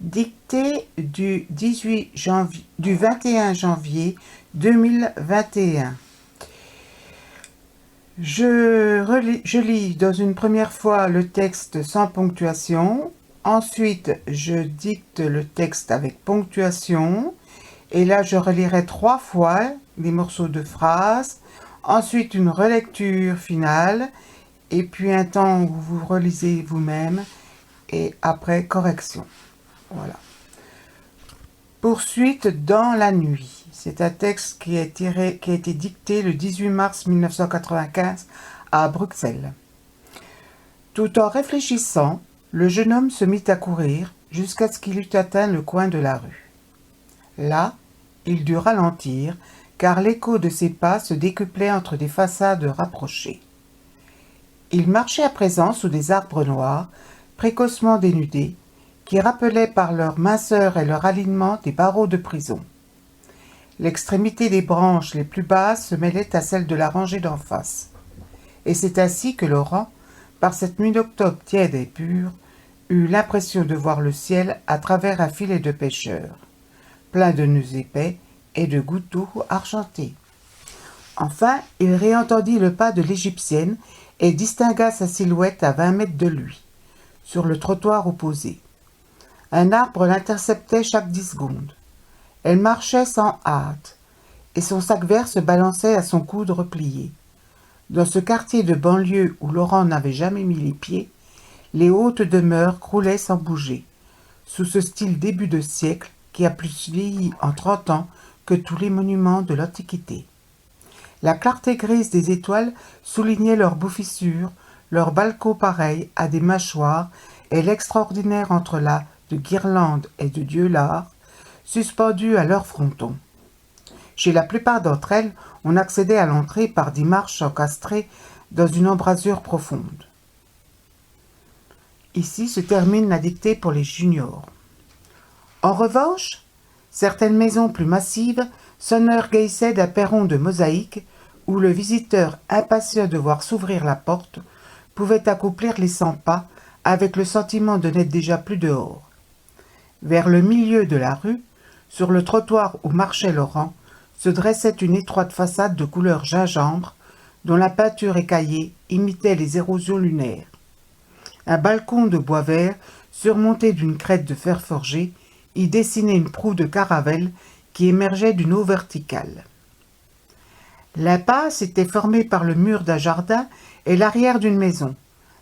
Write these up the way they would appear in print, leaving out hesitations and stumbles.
Dictée du 21 janvier 2021. Je lis dans une première fois le texte sans ponctuation. Ensuite, je dicte le texte avec ponctuation. Et là, je relirai 3 fois les morceaux de phrases. Ensuite, une relecture finale. Et puis un temps où vous relisez vous-même. Et après, correction. Voilà. Poursuite dans la nuit. C'est un texte qui a été dicté le 18 mars 1995 à Bruxelles. Tout en réfléchissant, le jeune homme se mit à courir jusqu'à ce qu'il eût atteint le coin de la rue. Là, il dut ralentir, car l'écho de ses pas se décuplait entre des façades rapprochées. Il marchait à présent sous des arbres noirs, précocement dénudés, qui rappelaient par leur minceur et leur alignement des barreaux de prison. L'extrémité des branches les plus basses se mêlait à celle de la rangée d'en face. Et c'est ainsi que Laurent, par cette nuit d'octobre tiède et pure, eut l'impression de voir le ciel à travers un filet de pêcheurs, plein de nœuds épais et de gouttes argentés. Enfin, il réentendit le pas de l'Égyptienne et distingua sa silhouette à 20 mètres de lui, sur le trottoir opposé. Un arbre l'interceptait chaque 10 secondes. Elle marchait sans hâte, et son sac vert se balançait à son coude replié. Dans ce quartier de banlieue où Laurent n'avait jamais mis les pieds, les hautes demeures croulaient sans bouger, sous ce style début de siècle qui a plus vieilli en 30 ans que tous les monuments de l'Antiquité. La clarté grise des étoiles soulignait leurs bouffissures, leurs balcons pareils à des mâchoires et l'extraordinaire entrelac de guirlandes et de dieulards suspendus à leur fronton. Chez la plupart d'entre elles, on accédait à l'entrée par 10 marches encastrées dans une embrasure profonde. Ici se termine la dictée pour les juniors. En revanche, certaines maisons plus massives s'enorgueillissaient d'un perron de mosaïque où le visiteur, impatient de voir s'ouvrir la porte, pouvait accomplir les 100 pas avec le sentiment de n'être déjà plus dehors. Vers le milieu de la rue, sur le trottoir où marchait Laurent, se dressait une étroite façade de couleur gingembre dont la peinture écaillée imitait les érosions lunaires. Un balcon de bois vert, surmonté d'une crête de fer forgé, y dessinait une proue de caravelle qui émergeait d'une eau verticale. L'impasse était formée par le mur d'un jardin et l'arrière d'une maison.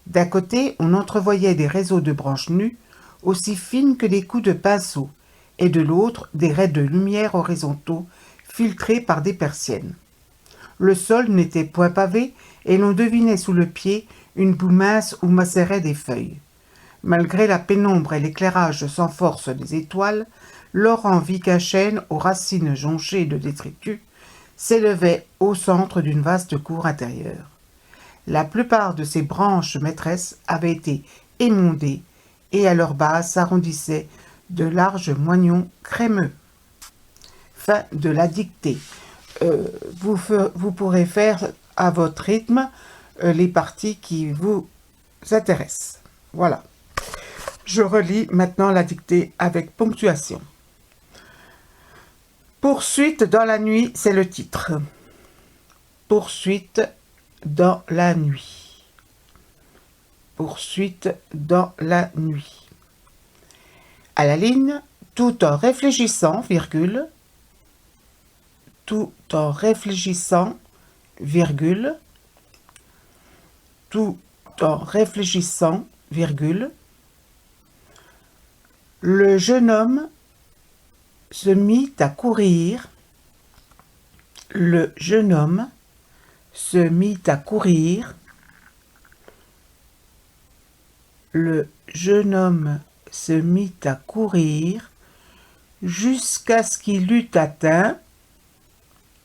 D'un côté, on entrevoyait des réseaux de branches nues, aussi fines que des coups de pinceau, et de l'autre, des raies de lumière horizontaux, filtrés par des persiennes. Le sol n'était point pavé, et l'on devinait sous le pied une boue mince où macéraient des feuilles. Malgré la pénombre et l'éclairage sans force des étoiles, Laurent vit qu'un chêne aux racines jonchées de détritus s'élevait au centre d'une vaste cour intérieure. La plupart de ces branches maîtresses avaient été émondées et à leur base s'arrondissaient de larges moignons crémeux. Fin de la dictée. Vous pourrez faire à votre rythme les parties qui vous intéressent. Voilà. Je relis maintenant la dictée avec ponctuation. Poursuite dans la nuit, c'est le titre. Poursuite dans la nuit. Poursuite dans la nuit. À la ligne, tout en réfléchissant, virgule, tout en réfléchissant, virgule, tout en réfléchissant, virgule, le jeune homme se mit à courir. Le jeune homme se mit à courir. Le jeune homme se mit à courir jusqu'à ce qu'il eût atteint,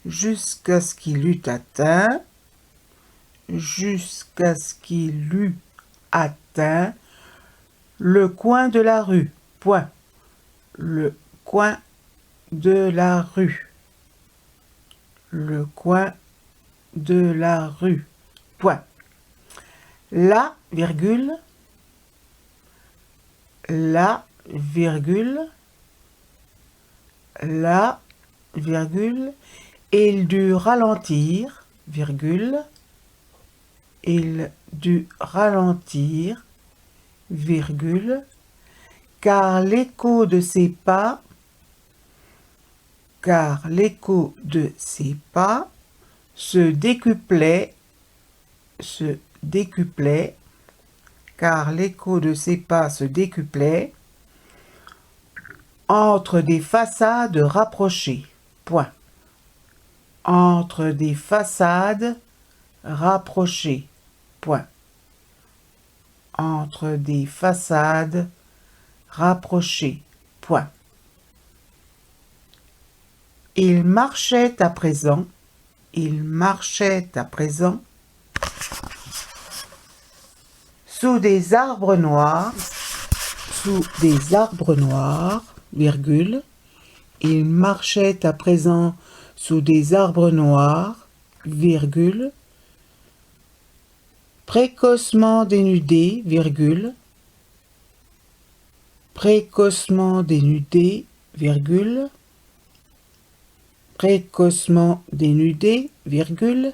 jusqu'à ce qu'il eût atteint, jusqu'à ce qu'il eût atteint le coin de la rue. Point. Le coin de la rue. Le coin de la rue. Point. Là, virgule, la, virgule, là, virgule, il dut ralentir, virgule, il dut ralentir, virgule, car l'écho de ses pas, se décuplait, car l'écho de ses pas se décuplait, entre des façades rapprochées. Point. Entre des façades rapprochées. Point. Entre des façades rapprochées. Point. Il marchait à présent, sous des arbres noirs, virgule, il marchait à présent sous des arbres noirs, virgule, précocement dénudé, virgule, précocement dénudé, virgule, précocement dénudés, virgule,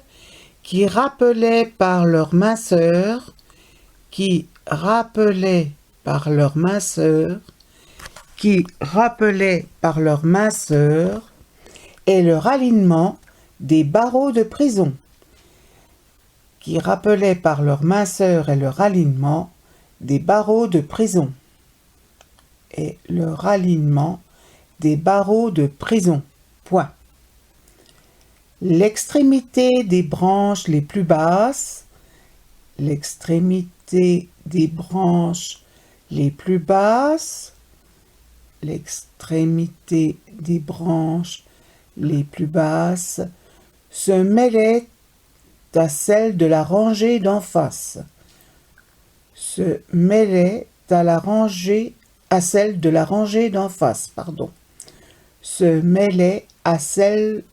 qui rappelaient par leur minceur, et leur alignement des barreaux de prison. Point. L'extrémité des branches les plus basses, se mêlait à celle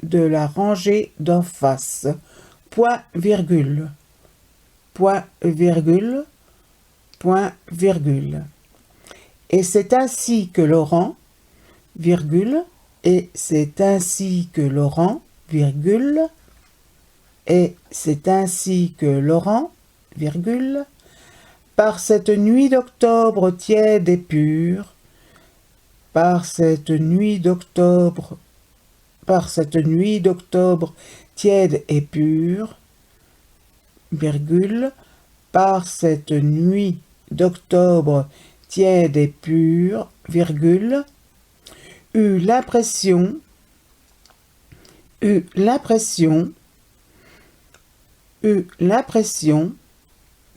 de la rangée d'en face. Point virgule. Et c'est ainsi que Laurent, virgule, par cette nuit d'octobre tiède et pure, par cette nuit d'octobre tiède et pure, virgule, par cette nuit d'octobre tiède et pure, virgule, eut l'impression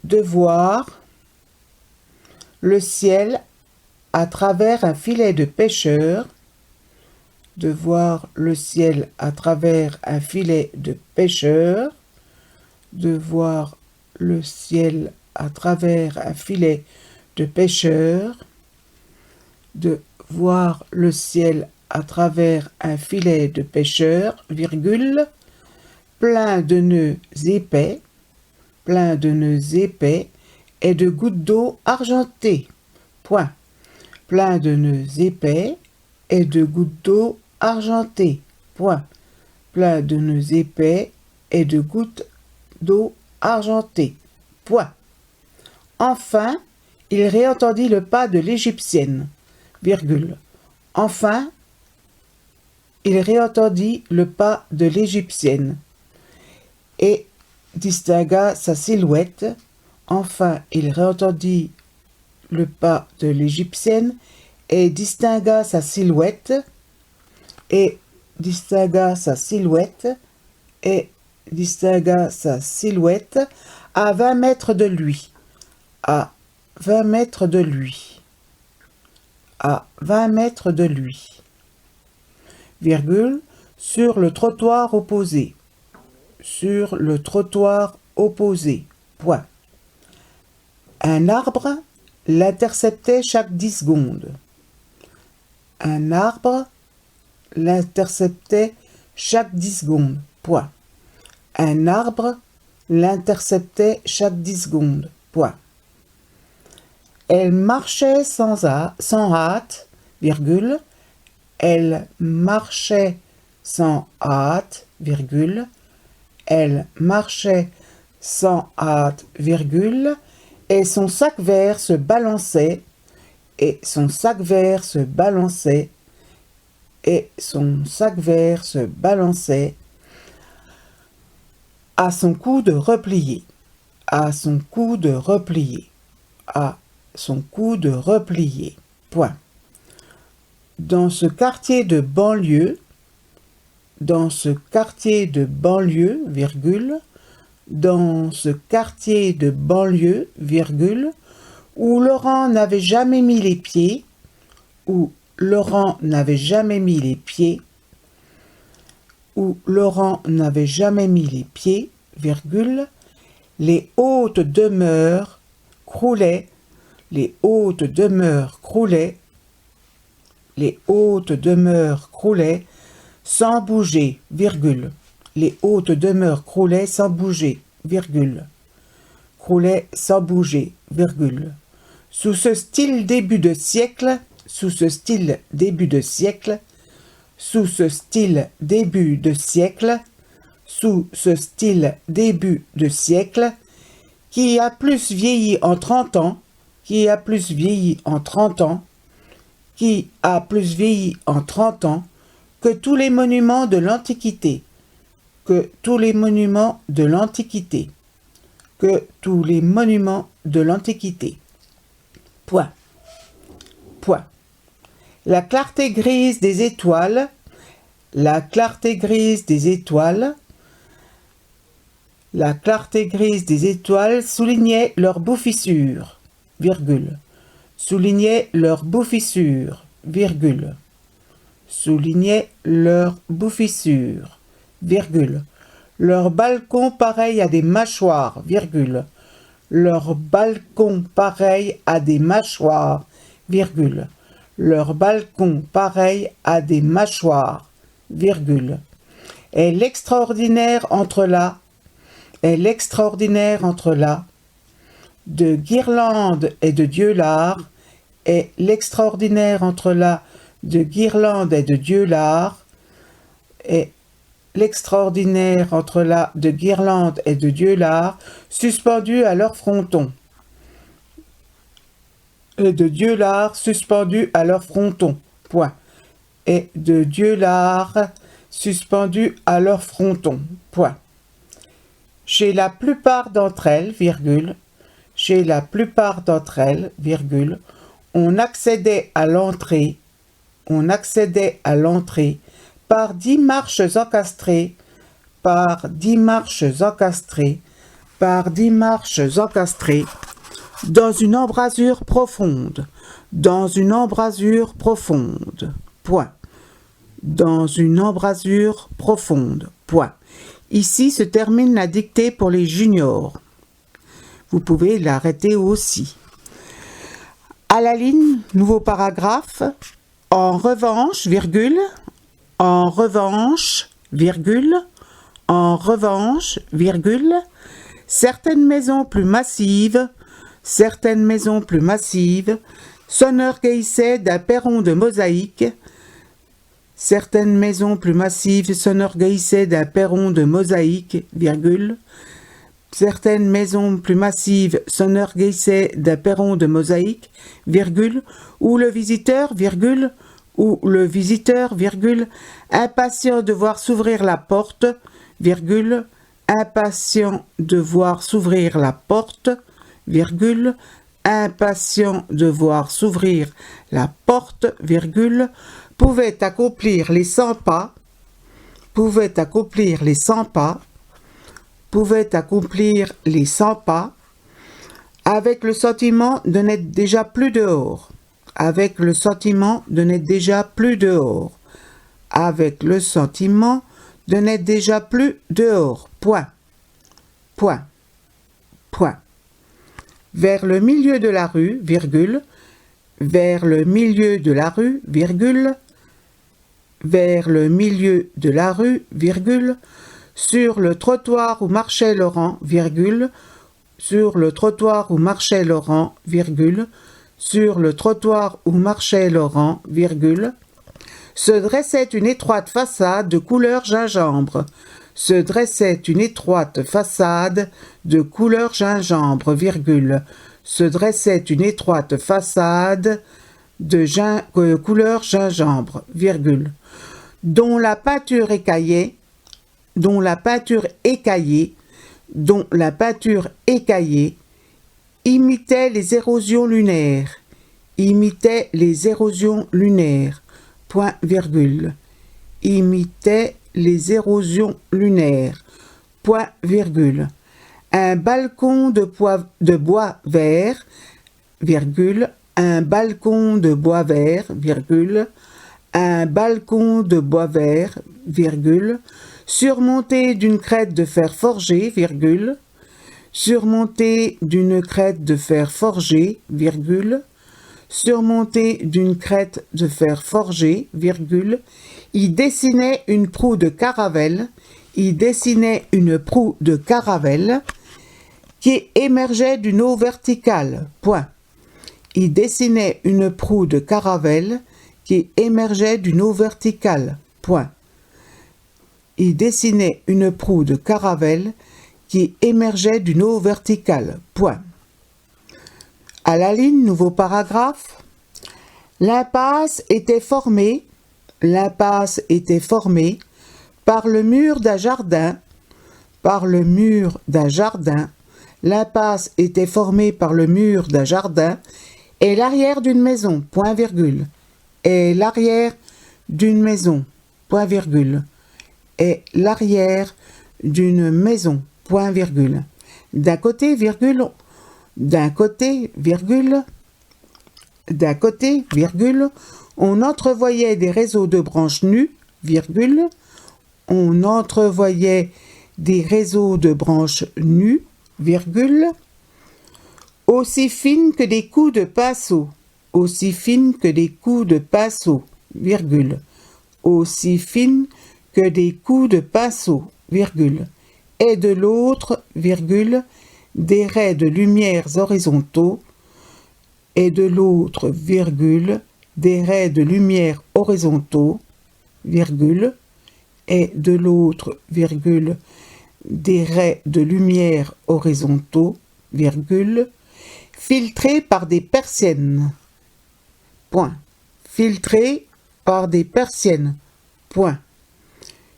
de voir le ciel à travers un filet de pêcheur, virgule, plein de nœuds épais et de gouttes d'eau argentées. Point. Plein de nœuds épais et de gouttes d'eau argentées. Point. Plein de nœuds épais et de gouttes d'eau argentées. Point. Enfin, il réentendit le pas de l'Égyptienne, virgule. Enfin, il réentendit le pas de l'Égyptienne et distingua sa silhouette. Enfin, il réentendit le pas de l'Égyptienne et distingua sa silhouette à 20 mètres de lui. Virgule, sur le trottoir opposé. Point. Un arbre l'interceptait chaque 10 secondes. Point. Un arbre l'interceptait chaque 10 secondes. Point. Elle marchait sans hâte, virgule. Elle marchait sans hâte, virgule. Elle marchait sans hâte, virgule. Et son sac vert se balançait, et son sac vert se balançait, et son sac vert se balançait à son coude replié, à son coude replié, à son coude replié. Point. Dans ce quartier de banlieue, dans ce quartier de banlieue, virgule, dans ce quartier de banlieue, virgule, où Laurent n'avait jamais mis les pieds, où Laurent n'avait jamais mis les pieds, où Laurent n'avait jamais mis les pieds, virgule, les hautes demeures croulaient, les hautes demeures croulaient, les hautes demeures croulaient sans bouger, virgule. Les hautes demeures croulaient sans bouger, virgule. Croulaient sans bouger, virgule. Sous ce style début de siècle, sous ce style début de siècle, sous ce style début de siècle, sous ce style début de siècle, qui a plus vieilli en 30 ans, qui a plus vieilli en 30 ans, qui a plus vieilli en 30 ans que tous les monuments de l'Antiquité, que tous les monuments de l'Antiquité, que tous les monuments de l'Antiquité. Point. Point. La clarté grise des étoiles, la clarté grise des étoiles, la clarté grise des étoiles soulignait leur bouffissure, virgule, soulignait leur bouffissure, virgule, soulignait leur bouffissure, virgule, leur balcon pareil à des mâchoires, virgule, leur balcon pareil à des mâchoires, virgule, leur balcon pareil à des mâchoires, virgule, est l'extraordinaire entrelac, est l'extraordinaire entrelac de guirlandes et de Dieulard, est l'extraordinaire entrelac de guirlandes et de Dieulard, est l'extraordinaire entrelac de guirlandes et de Dieulard suspendus à leur fronton. Et de Dieulard suspendus à leur fronton. Point. Et de Dieulard suspendus à leur fronton. Point. Chez la plupart d'entre elles, virgule, chez la plupart d'entre elles, virgule, on accédait à l'entrée par 10 marches encastrées, par 10 marches encastrées, par 10 marches encastrées, dans une embrasure profonde, dans une embrasure profonde, point. Dans une embrasure profonde, point. Ici se termine la dictée pour les juniors. Vous pouvez l'arrêter aussi. À la ligne, nouveau paragraphe. En revanche, virgule, en revanche, virgule, en revanche, virgule, certaines maisons plus massives s'enorgueillissaient d'un perron de mosaïque. Certaines maisons plus massives s'enorgueillissaient d'un perron de mosaïque, virgule. Certaines maisons plus massives s'enorgueillissaient d'un perron de mosaïque, virgule, où le visiteur, virgule, impatient de voir s'ouvrir la porte, virgule, impatient de voir s'ouvrir la porte, virgule, impatient de voir s'ouvrir la porte, virgule, pouvait accomplir les 100 pas, pouvait accomplir les 100 pas, pouvait accomplir les 100 pas, avec le sentiment de n'être déjà plus dehors, avec le sentiment de n'être déjà plus dehors, avec le sentiment de n'être déjà plus dehors, point, point, point. Vers le milieu de la rue, virgule, vers le milieu de la rue, virgule, vers le milieu de la rue, virgule, sur le trottoir où marchait Laurent, virgule, sur le trottoir où marchait Laurent, virgule, sur le trottoir où marchait Laurent, virgule, se dressait une étroite façade de couleur gingembre. Se dressait une étroite façade de couleur gingembre, virgule. Se dressait une étroite façade de couleur gingembre, virgule. Dont la peinture écaillée, dont la peinture écaillée, dont la peinture écaillée imitait les érosions lunaires, imitait les érosions lunaires, point virgule, imitait les érosions lunaires, point virgule. Un balcon de bois vert, virgule, un balcon de bois vert, virgule, un balcon de bois vert, virgule, surmonté d'une crête de fer forgé, virgule, surmonté d'une crête de fer forgé, virgule, surmonté d'une crête de fer forgé, virgule, y dessinait une proue de caravelle, y dessinait une proue de caravelle qui émergeait d'une eau verticale, point. Y dessinait une proue de caravelle qui émergeait d'une eau verticale, point. Y dessinait une proue de caravelle qui émergeait d'une eau verticale, point. À la ligne, nouveau paragraphe. L'impasse était formée par le mur d'un jardin, par le mur d'un jardin. L'impasse était formée par le mur d'un jardin et l'arrière d'une maison, point virgule, et l'arrière d'une maison, point virgule, et l'arrière d'une maison, point virgule. D'un côté, virgule, d'un côté, virgule, d'un côté, virgule, on entrevoyait des réseaux de branches nues, virgule, on entrevoyait des réseaux de branches nues, virgule, aussi fines que des coups de pinceau, aussi fines que des coups de pinceau, virgule, aussi fines que des coups de pinceau, virgule, et de l'autre, virgule, des raies de lumières horizontaux, et de l'autre, virgule, des raies de lumière horizontaux, virgule, et de l'autre, virgule, des raies de lumière horizontaux, virgule, filtrés par des persiennes, point, filtrés par des persiennes, point,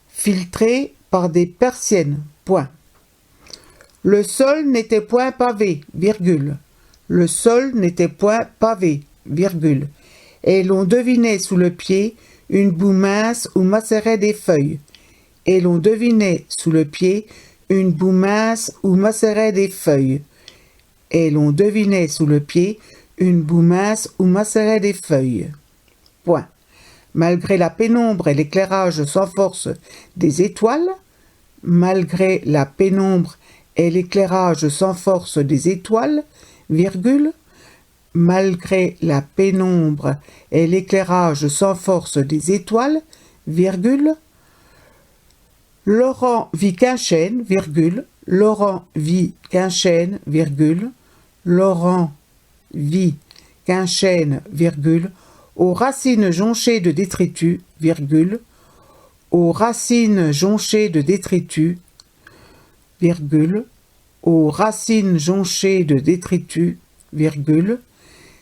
filtrés par des persiennes, point. Le sol n'était point pavé, virgule, le sol n'était point pavé, virgule, et l'on devinait sous le pied une boue mince où macéraient des feuilles, et l'on devinait sous le pied une boue mince où macéraient des feuilles, et l'on devinait sous le pied une boue mince où macéraient des feuilles. Point. Malgré la pénombre et l'éclairage sans force des étoiles, malgré la pénombre et l'éclairage sans force des étoiles, virgule, malgré la pénombre et l'éclairage sans force des étoiles, virgule, Laurent vit qu'un chêne, virgule, Laurent vit qu'un chêne, virgule, Laurent vit qu'un chêne, virgule, aux racines jonchées de détritus, virgule, aux racines jonchées de détritus, virgule, aux racines jonchées de détritus, virgule,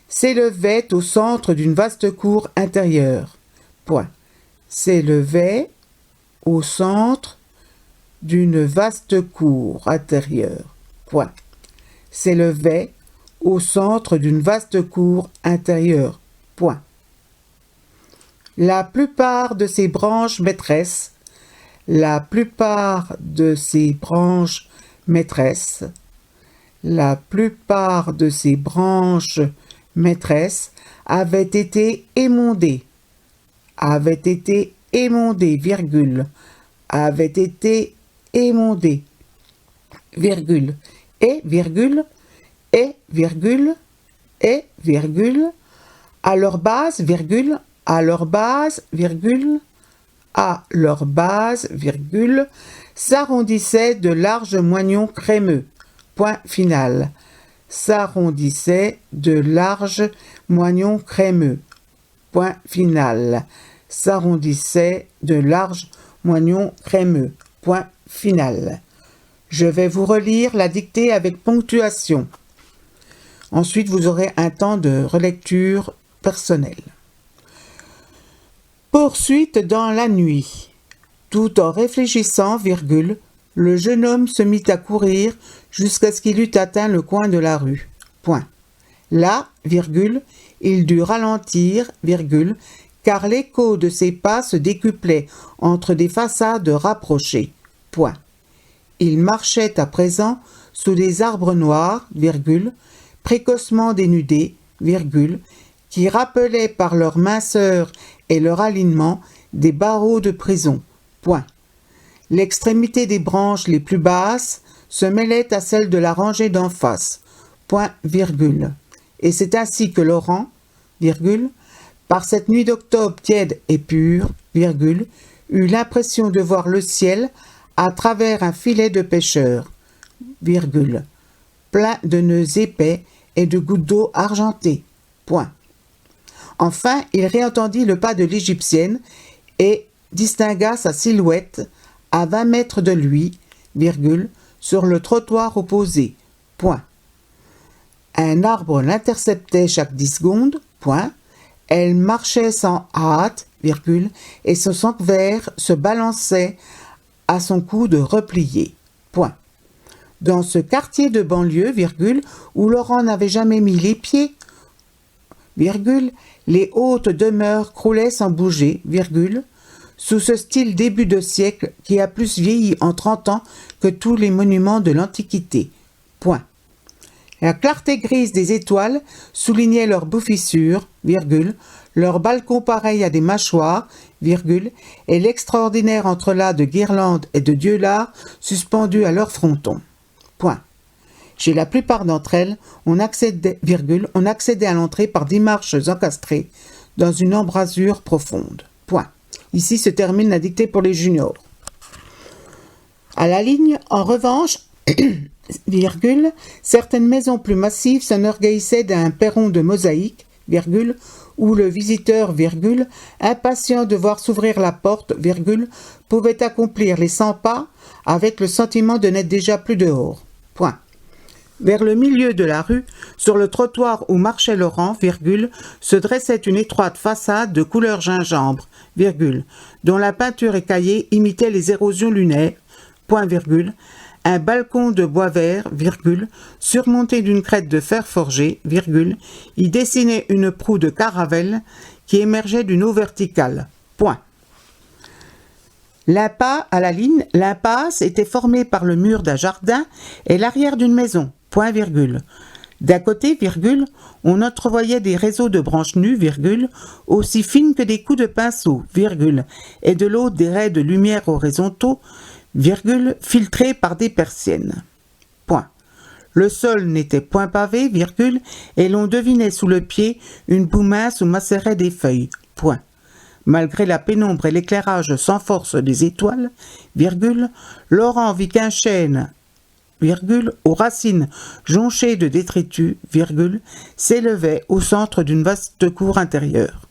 s'élevait au centre d'une vaste cour intérieure, point, s'élevait au centre d'une vaste cour intérieure, point, s'élevait au centre d'une vaste cour intérieure, point. La plupart de ses branches maîtresses, la plupart de ses branches maîtresses, la plupart de ses branches maîtresses avaient été émondées, virgule, avaient été émondées, virgule, et virgule, et virgule, et virgule, à leur base, virgule, à leur base, virgule, à leur base, s'arrondissaient de larges moignons crémeux, point final, s'arrondissait de larges moignons crémeux. Point final. S'arrondissait de larges moignons crémeux. Point final. Je vais vous relire la dictée avec ponctuation. Ensuite, vous aurez un temps de relecture personnelle. Poursuite dans la nuit. Tout en réfléchissant, virgule, le jeune homme se mit à courir jusqu'à ce qu'il eût atteint le coin de la rue. Point. Là, virgule, il dut ralentir, virgule, car l'écho de ses pas se décuplait entre des façades rapprochées. Point. Il marchait à présent sous des arbres noirs, virgule, précocement dénudés, virgule, qui rappelaient par leur minceur et leur alignement des barreaux de prison. Point. L'extrémité des branches les plus basses se mêlait à celle de la rangée d'en face. Point, virgule. Et c'est ainsi que Laurent, virgule, par cette nuit d'octobre tiède et pure, virgule, eut l'impression de voir le ciel à travers un filet de pêcheurs, virgule, plein de nœuds épais et de gouttes d'eau argentées. Point. Enfin, il réentendit le pas de l'Égyptienne et distingua sa silhouette à 20 mètres de lui, virgule, sur le trottoir opposé. Point. Un arbre l'interceptait chaque 10 secondes. Point. Elle marchait sans hâte, virgule, et son sang vert se balançait à son coude replié. Point. Dans ce quartier de banlieue, virgule, où Laurent n'avait jamais mis les pieds, virgule, les hautes demeures croulaient sans bouger, virgule, sous ce style début de siècle qui a plus vieilli en 30 ans que tous les monuments de l'Antiquité. Point. La clarté grise des étoiles soulignait leurs bouffissures, virgule, leurs balcons pareils à des mâchoires, virgule, et l'extraordinaire entrelac de guirlandes et de dieulards suspendus à leurs frontons. Point. Chez la plupart d'entre elles, on accédait à l'entrée par 10 marches encastrées dans une embrasure profonde. Point. Ici se termine la dictée pour les juniors. À la ligne, en revanche, virgule, certaines maisons plus massives s'enorgueillissaient d'un perron de mosaïque, virgule, où le visiteur, virgule, impatient de voir s'ouvrir la porte, virgule, pouvait accomplir les 100 pas avec le sentiment de n'être déjà plus dehors. Point. Vers le milieu de la rue, sur le trottoir où marchait Laurent, virgule, se dressait une étroite façade de couleur gingembre, virgule, dont la peinture écaillée imitait les érosions lunaires, point virgule, un balcon de bois vert, virgule, surmonté d'une crête de fer forgé, virgule, y dessinait une proue de caravelle qui émergeait d'une eau verticale, point. L'impasse était formée par le mur d'un jardin et l'arrière d'une maison, point virgule. D'un côté, virgule, on entrevoyait des réseaux de branches nues, virgule, aussi fines que des coups de pinceau, virgule, et de l'autre des raies de lumière horizontaux, virgule, filtrés par des persiennes. Point. Le sol n'était point pavé, virgule, et l'on devinait sous le pied une boue mince où macéraient des feuilles, point. Malgré la pénombre et l'éclairage sans force des étoiles, virgule, Laurent vit qu'un chêne, virgule, aux racines jonchées de détritus, virgule, s'élevait au centre d'une vaste cour intérieure.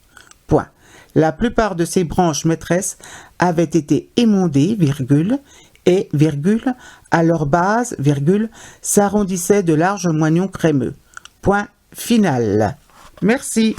Point. La plupart de ces branches maîtresses avaient été émondées, virgule, et, virgule, à leur base, virgule, s'arrondissaient de larges moignons crémeux. Point final. Merci.